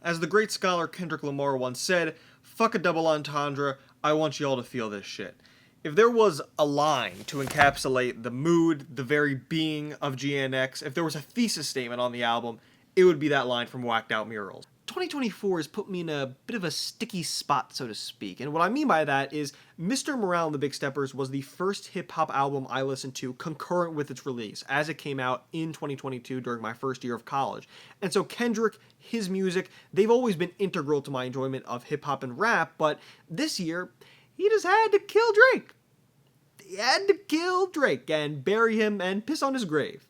As the great scholar Kendrick Lamar once said, fuck a double entendre, I want y'all to feel this shit. If there was a line to encapsulate the mood, the very being of GNX, if there was a thesis statement on the album, it would be that line from Whacked Out Murals. 2024 has put me in a bit of a sticky spot, so to speak, and what I mean by that is Mr. Morale and the Big Steppers was the first hip-hop album I listened to concurrent with its release, as it came out in 2022 during my first year of college. And so Kendrick, his music, they've always been integral to my enjoyment of hip-hop and rap, but this year, he just had to kill Drake. He had to kill Drake and bury him and piss on his grave.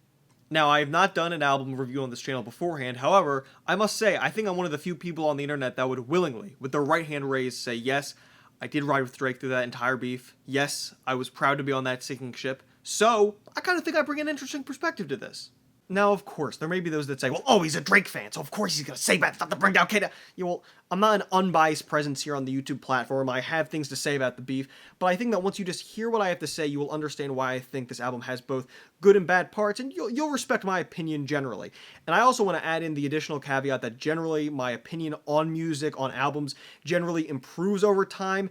Now, I have not done an album review on this channel beforehand, however, I must say, I think I'm one of the few people on the internet that would willingly, with their right hand raised, say, yes, I did ride with Drake through that entire beef, yes, I was proud to be on that sinking ship, so I kind of think I bring an interesting perspective to this. Now, of course, there may be those that say, well, oh, he's a Drake fan, so of course he's going to say bad stuff to bring down K. Well, I'm not an unbiased presence here on the YouTube platform. I have things to say about the beef, but I think that once you just hear what I have to say, you will understand why I think this album has both good and bad parts, and you'll respect my opinion generally. And I also want to add in the additional caveat that generally my opinion on music, on albums, generally improves over time.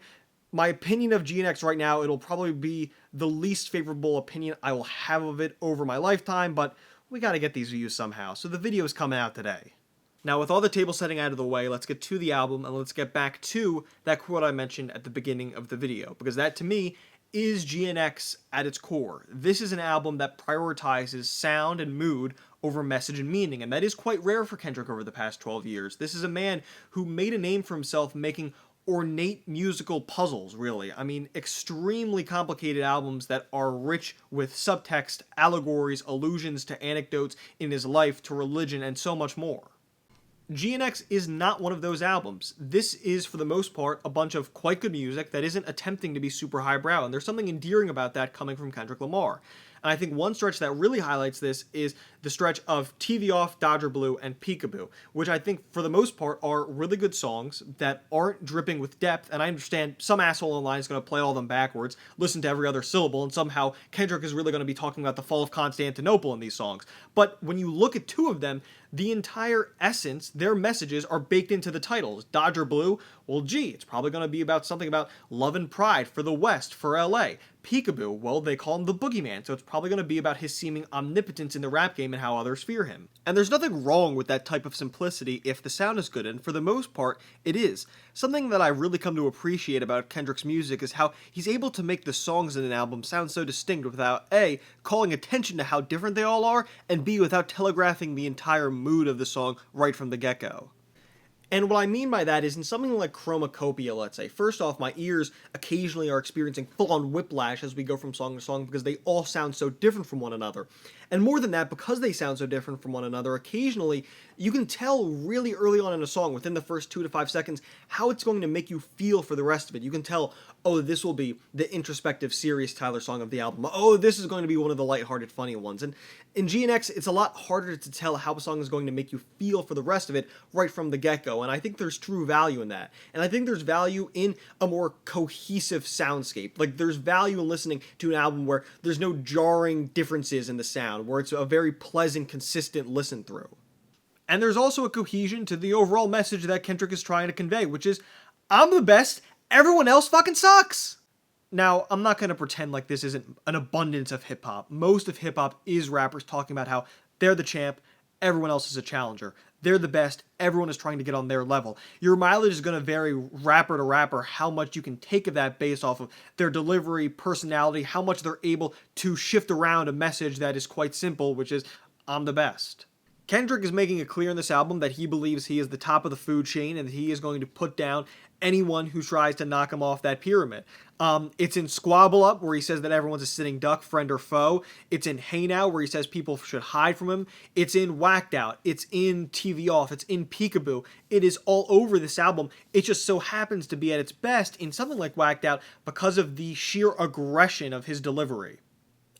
My opinion of GNX right now, it'll probably be the least favorable opinion I will have of it over my lifetime, but we gotta get these views somehow, so the video is coming out today. Now, with all the table setting out of the way, let's get to the album, and let's get back to that quote I mentioned at the beginning of the video, because that, to me, is GNX at its core. This is an album that prioritizes sound and mood over message and meaning, and that is quite rare for Kendrick over the past 12 years. This is a man who made a name for himself making ornate musical puzzles, really. I mean, extremely complicated albums that are rich with subtext, allegories, allusions to anecdotes in his life, to religion, and so much more. GNX is not one of those albums. This is, for the most part, a bunch of quite good music that isn't attempting to be super highbrow, and there's something endearing about that coming from Kendrick Lamar. And I think one stretch that really highlights this is the stretch of TV Off, Dodger Blue, and Peekaboo, which I think, for the most part, are really good songs that aren't dripping with depth, and I understand some asshole online is going to play all of them backwards, listen to every other syllable, and somehow Kendrick is really going to be talking about the fall of Constantinople in these songs. But when you look at two of them, the entire essence, their messages are baked into the titles. Dodger Blue, well, gee, it's probably going to be about something about love and pride for the West, for LA. Peekaboo, well, they call him the boogeyman, so it's probably going to be about his seeming omnipotence in the rap game and how others fear him. And there's nothing wrong with that type of simplicity if the sound is good, and for the most part, it is. Something that I really come to appreciate about Kendrick's music is how he's able to make the songs in an album sound so distinct without A, calling attention to how different they all are, and B, without telegraphing the entire mood of the song right from the get-go. And what I mean by that is in something like Chromacopia, let's say, first off, my ears occasionally are experiencing full-on whiplash as we go from song to song because they all sound so different from one another. And more than that, because they sound so different from one another, occasionally you can tell really early on in a song, within the first 2 to 5 seconds, how it's going to make you feel for the rest of it. You can tell, oh, this will be the introspective, serious Tyler song of the album. Oh, this is going to be one of the lighthearted, funny ones. And in GNX, it's a lot harder to tell how a song is going to make you feel for the rest of it right from the get-go, and I think there's true value in that. And I think there's value in a more cohesive soundscape. Like, there's value in listening to an album where there's no jarring differences in the sound, where it's a very pleasant, consistent listen through. And there's also a cohesion to the overall message that Kendrick is trying to convey, which is, I'm the best, everyone else fucking sucks! Now, I'm not going to pretend like this isn't an abundance of hip-hop. Most of hip-hop is rappers talking about how they're the champ, everyone else is a challenger. They're the best, everyone is trying to get on their level. Your mileage is going to vary rapper to rapper, how much you can take of that based off of their delivery, personality, how much they're able to shift around a message that is quite simple, which is, I'm the best. Kendrick is making it clear in this album that he believes he is the top of the food chain and that he is going to put down anyone who tries to knock him off that pyramid. It's in Squabble Up, where he says that everyone's a sitting duck, friend or foe. It's in Hey Now, where he says people should hide from him. It's in Whacked Out. It's in TV Off. It's in Peekaboo. It is all over this album. It just so happens to be at its best in something like Whacked Out because of the sheer aggression of his delivery.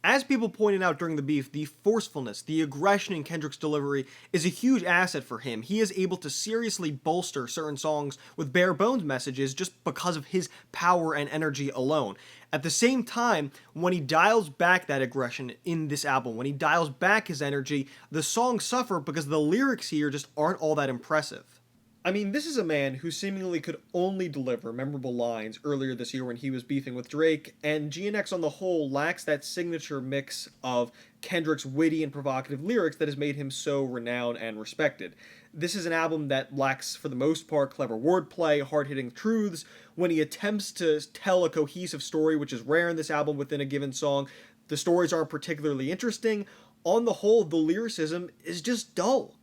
As people pointed out during the beef, the forcefulness, the aggression in Kendrick's delivery is a huge asset for him. He is able to seriously bolster certain songs with bare bones messages just because of his power and energy alone. At the same time, when he dials back that aggression in this album, when he dials back his energy, the songs suffer because the lyrics here just aren't all that impressive. I mean, this is a man who seemingly could only deliver memorable lines earlier this year when he was beefing with Drake, and GNX on the whole lacks that signature mix of Kendrick's witty and provocative lyrics that has made him so renowned and respected. This is an album that lacks, for the most part, clever wordplay, hard-hitting truths. When he attempts to tell a cohesive story, which is rare in this album within a given song, the stories aren't particularly interesting. On the whole, the lyricism is just dull.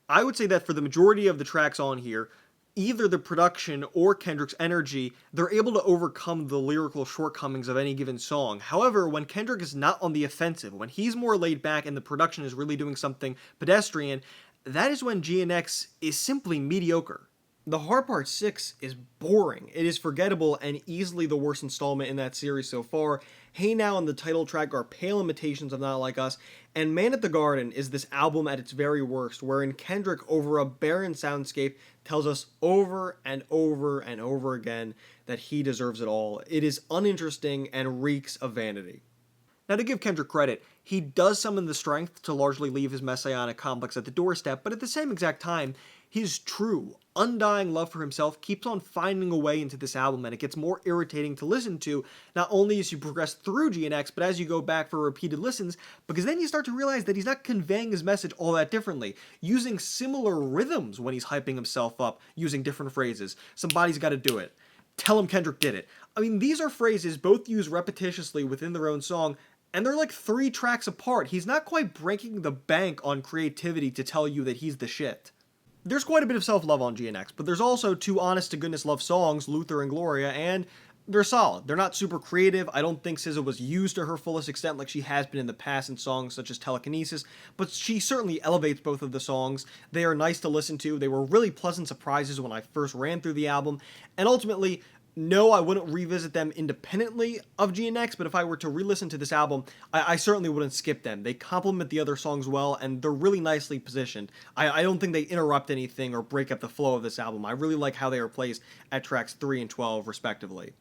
I would say that for the majority of the tracks on here, either the production or Kendrick's energy, they're able to overcome the lyrical shortcomings of any given song. However, when Kendrick is not on the offensive, when he's more laid back and the production is really doing something pedestrian, that is when GNX is simply mediocre. The Hard Part 6 is boring. It is forgettable and easily the worst installment in that series so far. Hey Now and the title track are pale imitations of Not Like Us, and Man at the Garden is this album at its very worst, wherein Kendrick, over a barren soundscape, tells us over and over and over again that he deserves it all. It is uninteresting and reeks of vanity. Now, to give Kendrick credit, he does summon the strength to largely leave his messianic complex at the doorstep, but at the same exact time, his true, undying love for himself keeps on finding a way into this album, and it gets more irritating to listen to, not only as you progress through GNX, but as you go back for repeated listens, because then you start to realize that he's not conveying his message all that differently, using similar rhythms when he's hyping himself up, using different phrases. Somebody's gotta do it. Tell him Kendrick did it. I mean, these are phrases both used repetitiously within their own song, and they're like 3 tracks apart. He's not quite breaking the bank on creativity to tell you that he's the shit. There's quite a bit of self-love on GNX, but there's also 2 honest-to-goodness love songs, Luther and Gloria, and they're solid. They're not super creative. I don't think SZA was used to her fullest extent like she has been in the past in songs such as Telekinesis, but she certainly elevates both of the songs. They are nice to listen to. They were really pleasant surprises when I first ran through the album, and ultimately, no, I wouldn't revisit them independently of GNX, but if I were to re-listen to this album, I certainly wouldn't skip them. They complement the other songs well, and they're really nicely positioned. I don't think they interrupt anything or break up the flow of this album. I really like how they are placed at tracks 3 and 12, respectively.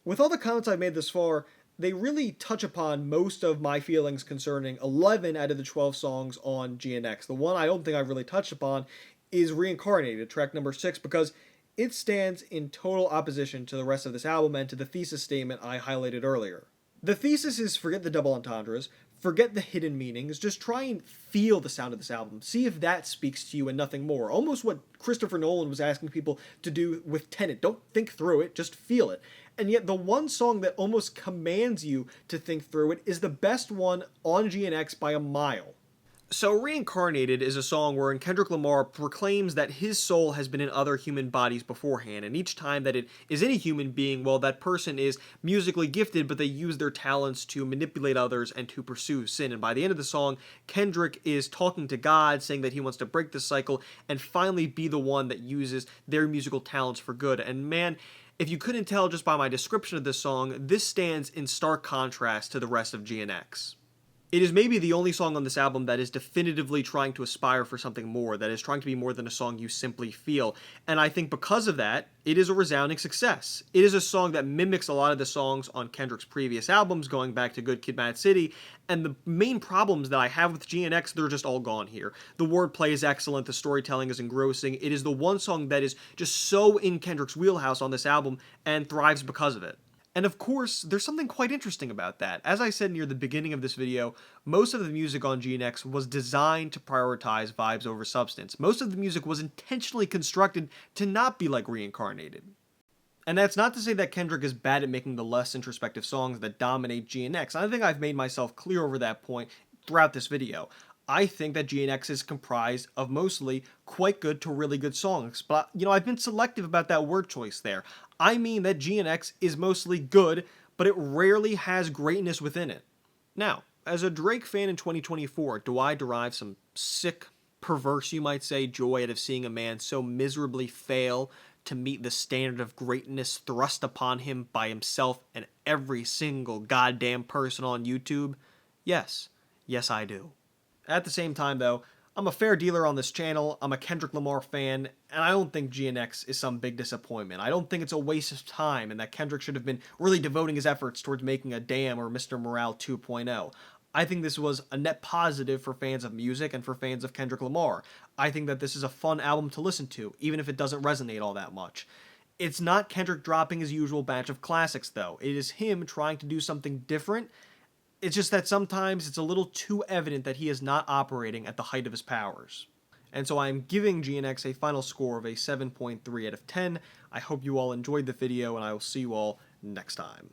With all the comments I've made this far, they really touch upon most of my feelings concerning 11 out of the 12 songs on GNX. The one I don't think I've really touched upon is Reincarnated, track number 6, because it stands in total opposition to the rest of this album and to the thesis statement I highlighted earlier. The thesis is forget the double entendres, forget the hidden meanings, just try and feel the sound of this album. See if that speaks to you and nothing more. Almost what Christopher Nolan was asking people to do with Tenet. Don't think through it, just feel it. And yet the one song that almost commands you to think through it is the best one on GNX by a mile. So Reincarnated is a song wherein Kendrick Lamar proclaims that his soul has been in other human bodies beforehand, and each time that it is in a human being, well, that person is musically gifted, but they use their talents to manipulate others and to pursue sin. And by the end of the song, Kendrick is talking to God, saying that he wants to break the cycle and finally be the one that uses their musical talents for good. And man, if you couldn't tell just by my description of this song, this stands in stark contrast to the rest of GNX. It is maybe the only song on this album that is definitively trying to aspire for something more, that is trying to be more than a song you simply feel, and I think because of that, it is a resounding success. It is a song that mimics a lot of the songs on Kendrick's previous albums, going back to Good Kid, Mad City, and the main problems that I have with GNX, they're just all gone here. The wordplay is excellent, the storytelling is engrossing, it is the one song that is just so in Kendrick's wheelhouse on this album, and thrives because of it. And of course, there's something quite interesting about that. As I said near the beginning of this video, most of the music on GNX was designed to prioritize vibes over substance. Most of the music was intentionally constructed to not be like Reincarnated. And that's not to say that Kendrick is bad at making the less introspective songs that dominate GNX. I think I've made myself clear over that point throughout this video. I think that GNX is comprised of mostly quite good to really good songs. But, I've been selective about that word choice there. I mean that GNX is mostly good, but it rarely has greatness within it. Now, as a Drake fan in 2024, do I derive some sick, perverse, you might say, joy out of seeing a man so miserably fail to meet the standard of greatness thrust upon him by himself and every single goddamn person on YouTube? Yes. Yes, I do. At the same time, though, I'm a fair dealer on this channel, I'm a Kendrick Lamar fan, and I don't think GNX is some big disappointment. I don't think it's a waste of time, and that Kendrick should have been really devoting his efforts towards making a Damn or Mr. Morale 2.0. I think this was a net positive for fans of music and for fans of Kendrick Lamar. I think that this is a fun album to listen to, even if it doesn't resonate all that much. It's not Kendrick dropping his usual batch of classics, though. It is him trying to do something different. It's just that sometimes it's a little too evident that he is not operating at the height of his powers. And so I'm giving GNX a final score of a 7.3 out of 10. I hope you all enjoyed the video, and I will see you all next time.